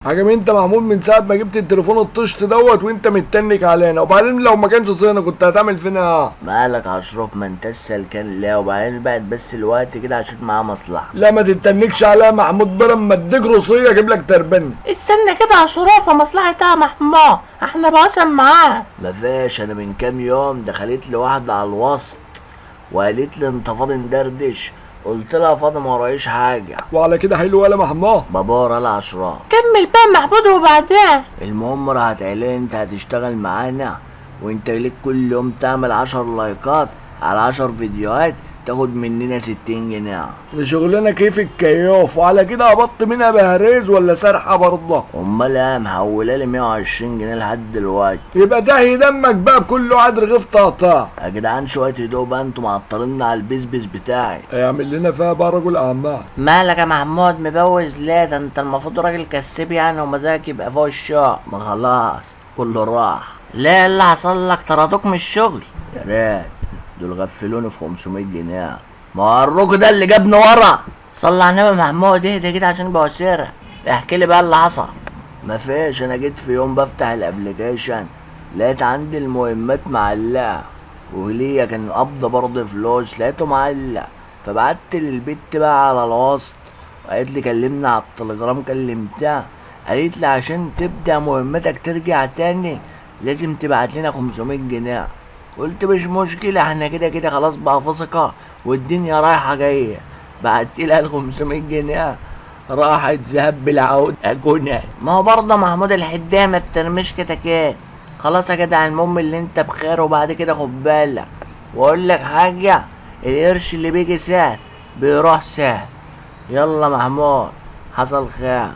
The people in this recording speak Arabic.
حاجة انت محمود من ساعة ما جبت التليفون الطشت دوت وانت متنك علينا، وبعدين لو ما كانش صيني كنت هتعمل فينا ايه؟ مالك يا اشرف؟ ما انت السلكان ليه؟ وبعدين بعد بس الوقت كده عشان معاه مصلحة. لا ما تتنكش عليا محمود، بلا ما اديك روسية اجيب لك تربني. استنى كده يا شرافة، مصلحتها محمود، احنا بقسم معاه. مفيش، انا من كام يوم دخلت لي واحدة على الوسط وقالت لي انت فاضي ندردش؟ قلت لها فاضي ما ورايش حاجة. وعلى كده حلو ولا محمود؟ بابور يا اشرف. كمل بقى محمود وبعدين. المهم راحت قايلة انت هتشتغل معانا وانت ليك كل يوم تعمل 10 لايكات على 10 فيديوهات تاخد مننا 60 جنيه. ده شغلنا كيف الكيوف، وعلى كده هبط منها بهريز ولا سرحة برضه؟ امال ايه؟ محولة لي 120 جنيه لحد دلوقتي. يبقى تهي دمك بقى بكل واحد رغيف طقطقة. يا جدعان شوية هدوء بقى، انتوا معطليننا على البسبس بتاعي. هيعمل لنا فيها بقى رجل اعمال. مالك يا محمود مبوز ليه؟ ده انت المفروض راجل كسب يعني ومزاجك يبقى فوق الشغل. ما خلاص كله راح. ليه اللي حصل لك؟ طردوك من الشغل؟ يا ريت، دول غفلوني في 500 جنيه. ما هو الركن ده اللي جابني ورا. صلى على النبي محمود، اهدى كده عشان بواسيرة. احكي لي بقى اللي حصل. مفيش، انا جيت في يوم بفتح الابليكيشن لقيت عندي المهمات معلقه وليا كان قبضه برضه فلوس لقيته معلق، فبعت للبت بقى على الوسط وقالت لي كلمني على التليجرام. كلمتها قالت لي عشان تبدا مهمتك ترجع تاني لازم تبعت لنا 500 جنيه. قلت مش مشكله، احنا كده كده خلاص بقى فسقه والدنيا رايحه جايه. بعت لها ال 500 جنيه راحت ذهب بالعود اجونة. ما هو برضه محمود الحداية ما بترميش كتاكيت. خلاص يا جدع، المهم اللي انت بخير وبعد كده خد بالك. واقول لك حاجة، القرش اللي بيجي سهل بيروح سهل. يلا محمود، حصل خير.